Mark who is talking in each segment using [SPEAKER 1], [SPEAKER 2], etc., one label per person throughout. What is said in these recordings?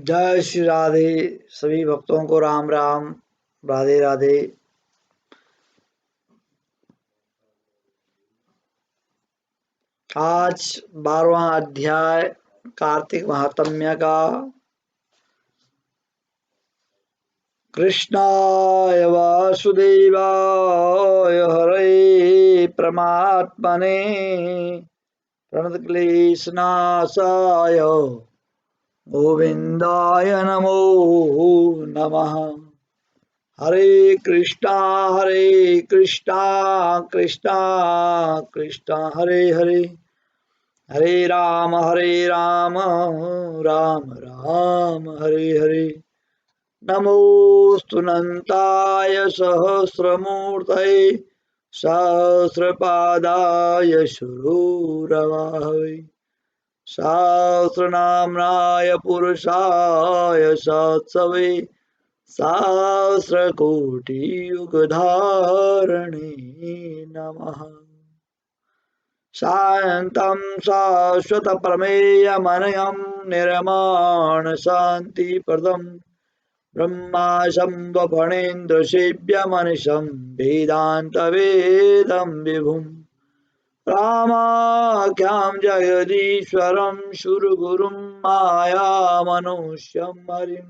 [SPEAKER 1] जय श्री राधे। सभी भक्तों को राम राम, राधे राधे। आज 12वां अध्याय कार्तिक महात्म्य का। कृष्णाय वासुदेवाय हरे परमात्मने प्रणतक्लेशनाशाय गोविंदाय नमो नमः। हरे कृष्णा कृष्णा कृष्णा हरे हरे, हरे राम राम राम हरे हरे। नमोस्तुनन्ताय सहस्रमूर्तये सहस्रपादाय शूरवाहवे सहस्रनाम्नाय पुरुषाय सत्सवे सहस्रकोटियुगधारणे नमः। शान्तं शाश्वतप्रमेयमनयं निर्माण शान्तिप्रदं ब्रह्मा शम्भफणेन्द्रसेव्यमनिशं वेदान्तवेदं विभुम् रामाख्यां जगदीश्वरं सुरगुरुं मायामनुष्यं हरिं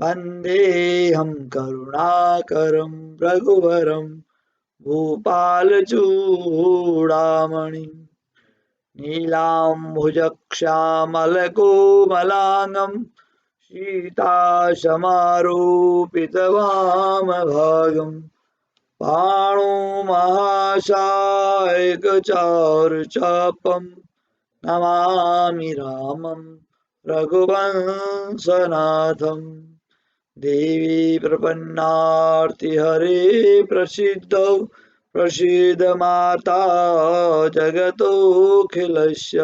[SPEAKER 1] वन्देऽहं करुणाकरं रघुवरं भूपालचूडामणिं नीलाम्भुजश्यामलकोमलाङ्गं सीतासमारूपितवामभागं पाणो महाशायकचारुचापं नमामि रामं रघुवंशनाथम्। देवी प्रपन्नार्तिहरे प्रसीद माता जगतोऽखिलस्य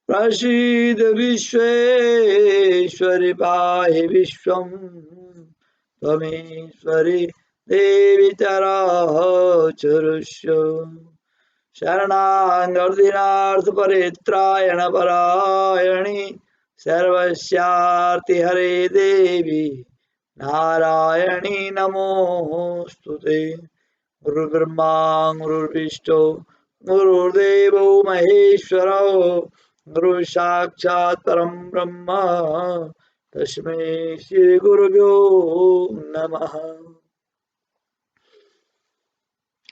[SPEAKER 1] प्रसीद विश्वेश्वरि पाहि विश्वं त्वमेश्वरि देवी चराचरस्य शरणागतिनाथपरित्रायण परायणे सर्वस्यार्तिहरे देवी नारायणी नमोस्तुते। गुरुर्ब्रह्मा गुरुर्विष्णु गुरुर्देवो महेश्वरो गुरु साक्षात् परं ब्रह्म तस्मै श्री गुरुभ्यो नमः।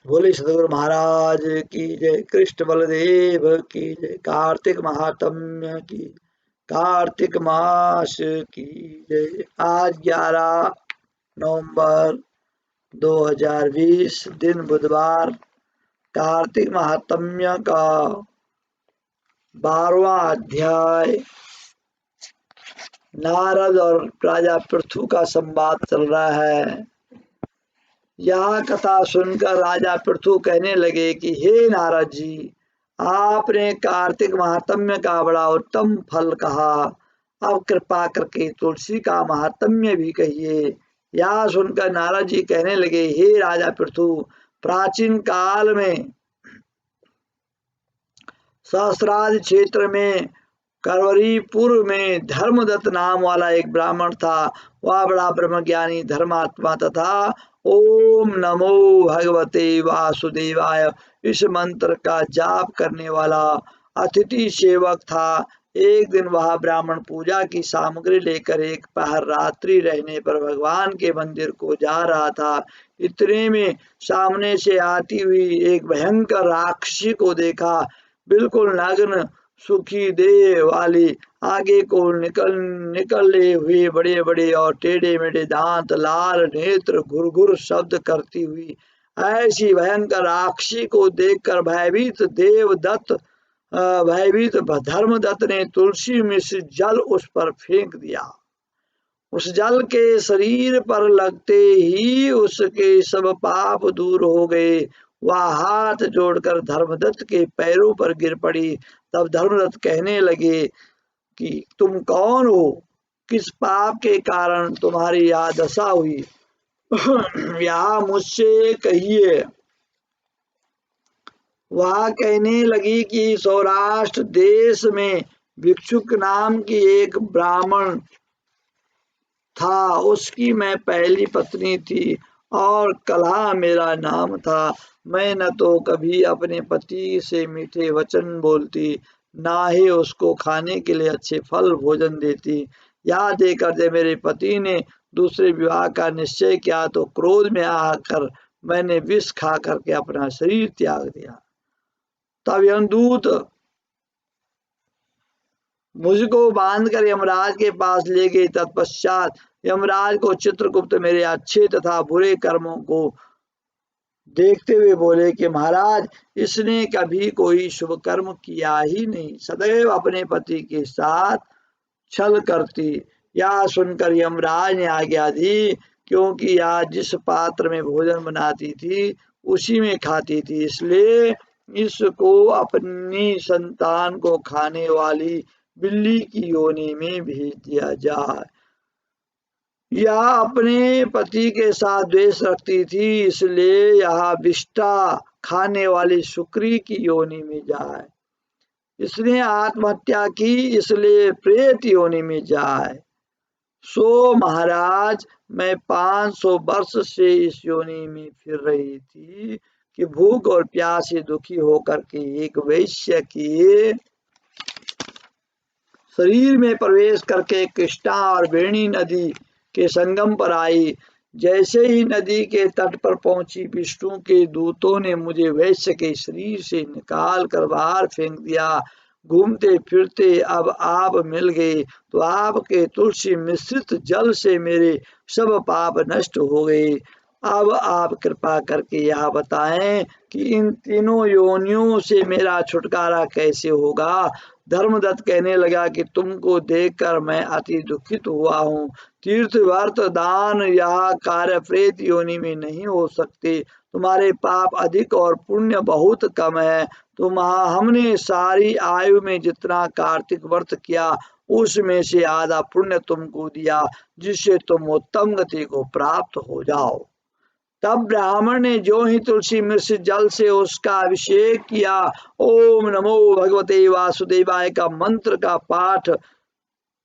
[SPEAKER 1] बोले सदगुरु महाराज की जय, कृष्ण बलदेव की जय, कार्तिक महात्म्य की, कार्तिक मास की जय। आज 11 नवंबर 2020 दिन बुधवार, कार्तिक महात्म्य का 12वां अध्याय। नारद और राजा पृथु का संवाद चल रहा है। यह कथा सुनकर राजा पृथु कहने लगे कि हे नारद जी, आपने कार्तिक महात्म्य का बड़ा उत्तम फल कहा, अब कृपा करके तुलसी का महात्म्य भी कहिए। यह सुनकर नारद जी कहने लगे, हे राजा पृथु, प्राचीन काल में सहस्रादि क्षेत्र में करवरीपुर में धर्मदत्त नाम वाला एक ब्राह्मण था। वह बड़ा ब्रह्मज्ञानी धर्मात्मा तथा ओम नमो भगवते वासुदेवाय इस मंत्र का जाप करने वाला अतिथि सेवक था। एक दिन वह ब्राह्मण पूजा की सामग्री लेकर एक पहर रात्रि रहने पर भगवान के मंदिर को जा रहा था। इतने में सामने से आती हुई एक भयंकर राक्षसी को देखा। बिल्कुल नग्न सूखी देह वाली, आगे को निकले हुए बड़े बड़े और टेढ़े मेढ़े दांत, लाल नेत्र, घुर घुर शब्द करती हुई ऐसी भयंकर राक्षसी को देखकर भयभीत धर्मदत्त ने तुलसी में से जल उस पर फेंक दिया। उस जल के शरीर पर लगते ही उसके सब पाप दूर हो गए। वह हाथ जोड़कर धर्मदत्त के पैरों पर गिर पड़ी। तब धर्मदत्त कहने लगे कि तुम कौन हो, किस पाप के कारण तुम्हारी यह दशा हुई, यह मुझसे कहिए। वह कहने लगी कि सौराष्ट्र देश में भिक्षुक नाम की एक ब्राह्मण था, उसकी मैं पहली पत्नी थी और कलहा मेरा नाम था। मैं न तो कभी अपने पति से मीठे वचन बोलती, ना ही उसको खाने के लिए अच्छे फल भोजन देती। यह देखकर जब मेरे पति ने दूसरे विवाह का निश्चय किया तो क्रोध में आकर मैंने विष खा करके अपना शरीर त्याग दिया। तब यमदूत मुझको बांधकर यमराज के पास ले गए। तत्पश्चात यमराज को चित्रगुप्त मेरे अच्छे तथा बुरे कर्मों को देखते हुए बोले कि महाराज, इसने कभी कोई शुभ कर्म किया ही नहीं, सदैव अपने पति के साथ छल करती। यह सुनकर यमराज ने आज्ञा दी, क्योंकि यह जिस पात्र में भोजन बनाती थी उसी में खाती थी, इसलिए इसको अपनी संतान को खाने वाली बिल्ली की योनि में भेज दिया जाए। यह अपने पति के साथ द्वेष रखती थी, इसलिए यह विष्ठा खाने वाली सुक्री की योनि में जाए। इसने आत्महत्या की, इसलिए प्रेत योनि में जाए। सो महाराज, मैं 500 वर्ष से इस योनि में फिर रही थी कि भूख और प्यास से दुखी होकर के एक वैश्य के शरीर में प्रवेश करके कृष्णा और वेणी नदी के संगम पर आई। जैसे ही नदी के तट पर पहुंची, विष्णु के दूतों ने मुझे वैश्य के शरीर से निकाल कर बाहर फेंक दिया। घूमते फिरते अब आप मिल गए तो आपके तुलसी मिश्रित जल से मेरे सब पाप नष्ट हो गए। अब आप कृपा करके यह बताएं कि इन तीनों योनियों से मेरा छुटकारा कैसे होगा। धर्मदत्त कहने लगा कि तुमको देखकर मैं अति दुखित हुआ हूँ। तीर्थ व्रत दान यह कार्य प्रेत योनि में नहीं हो सकते। तुम्हारे पाप अधिक और पुण्य बहुत कम है। हमने सारी आयु में जितना कार्तिक व्रत किया उसमें से आधा पुण्य तुमको दिया, जिससे तुम उत्तम गति को प्राप्त हो जाओ। तब ब्राह्मण ने जो ही तुलसी मिश्रित जल से उसका अभिषेक किया, ओम नमो भगवते वासुदेवाय का मंत्र का पाठ,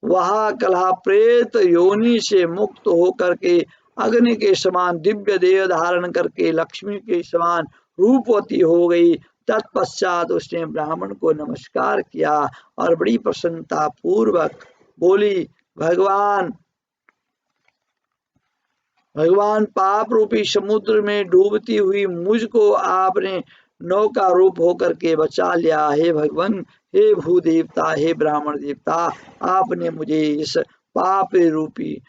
[SPEAKER 1] वह कलहा प्रेत योनि से मुक्त होकर के अग्नि के समान दिव्य देह धारण करके लक्ष्मी के समान रूपवती हो गई। तत्पश्चात उसने ब्राह्मण को नमस्कार किया और बड़ी प्रसन्नता पूर्वक बोली, भगवान भगवान, पाप रूपी समुद्र में डूबती हुई मुझको आपने नौका रूप होकर के बचा लिया। हे भगवान, हे भूदेवता, हे ब्राह्मण देवता, आपने मुझे इस पाप रूपी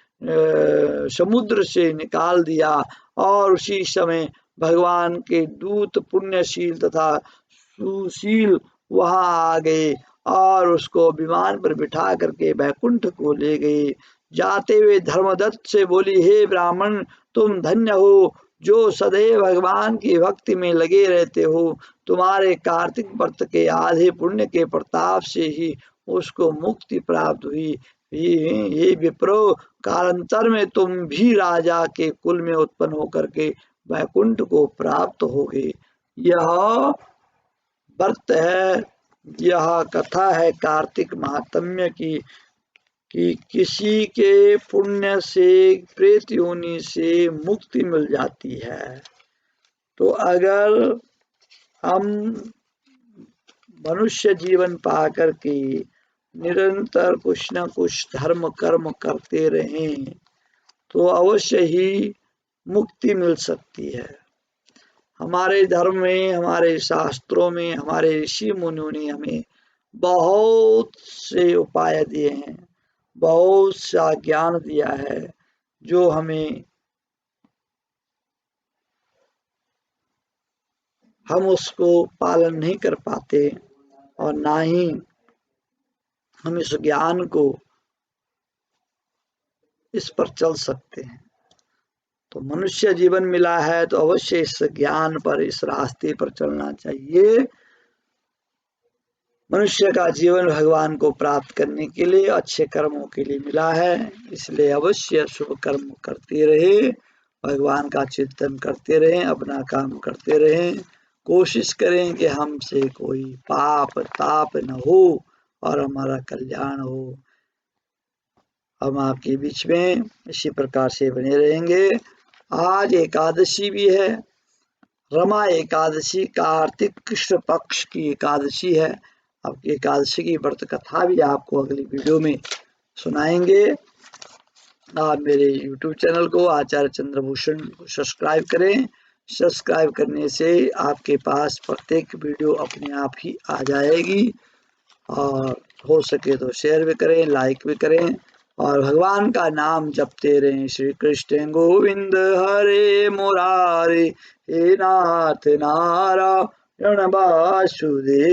[SPEAKER 1] समुद्र से निकाल दिया। और उसी समय भगवान के दूत पुण्यशील तथा सुशील वहां आ गए और उसको विमान पर बिठा करके बैकुंठ को ले गए। जाते हुए धर्मदत्त से बोली, हे ब्राह्मण, तुम धन्य हो जो सदैव भगवान की भक्ति में लगे रहते हो। तुम्हारे कार्तिक व्रत के आधे पुण्य के प्रताप से ही उसको मुक्ति प्राप्त हुई। ये विप्रो, कालांतर में तुम भी राजा के कुल में उत्पन्न होकर के वैकुंठ को प्राप्त होगे। यह व्रत है, यह कथा है कार्तिक महात्म्य की कि किसी के पुण्य से प्रेत योनि से मुक्ति मिल जाती है। तो अगर हम मनुष्य जीवन पा करके निरंतर कुछ न कुछ धर्म कर्म करते रहें तो अवश्य ही मुक्ति मिल सकती है। हमारे धर्म में, हमारे शास्त्रों में, हमारे ऋषि मुनियों ने हमें बहुत से उपाय दिए हैं, बहुत सा ज्ञान दिया है, जो हम उसको पालन नहीं कर पाते और ना ही हम इस ज्ञान को इस पर चल सकते हैं। तो मनुष्य जीवन मिला है तो अवश्य इस ज्ञान पर, इस रास्ते पर चलना चाहिए। मनुष्य का जीवन भगवान को प्राप्त करने के लिए, अच्छे कर्मों के लिए मिला है, इसलिए अवश्य शुभ कर्म करते रहे, भगवान का चिंतन करते रहें, अपना काम करते रहें। कोशिश करें कि हमसे कोई पाप ताप न हो और हमारा कल्याण हो। हम आपके बीच में इसी प्रकार से बने रहेंगे। आज एकादशी भी है, रमा एकादशी, कार्तिक कृष्ण पक्ष की एकादशी है। अब एकादशी की व्रत कथा भी आपको अगली वीडियो में सुनाएंगे। आप मेरे YouTube चैनल को आचार्य चंद्रभूषण को सब्सक्राइब करें। सब्सक्राइब करने से आपके पास प्रत्येक वीडियो अपने आप ही आ जाएगी, और हो सके तो शेयर भी करें, लाइक भी करें, और भगवान का नाम जपते रहें। श्री कृष्ण गोविंद हरे मुरारे, हे नाथ नारायण वासुदेव।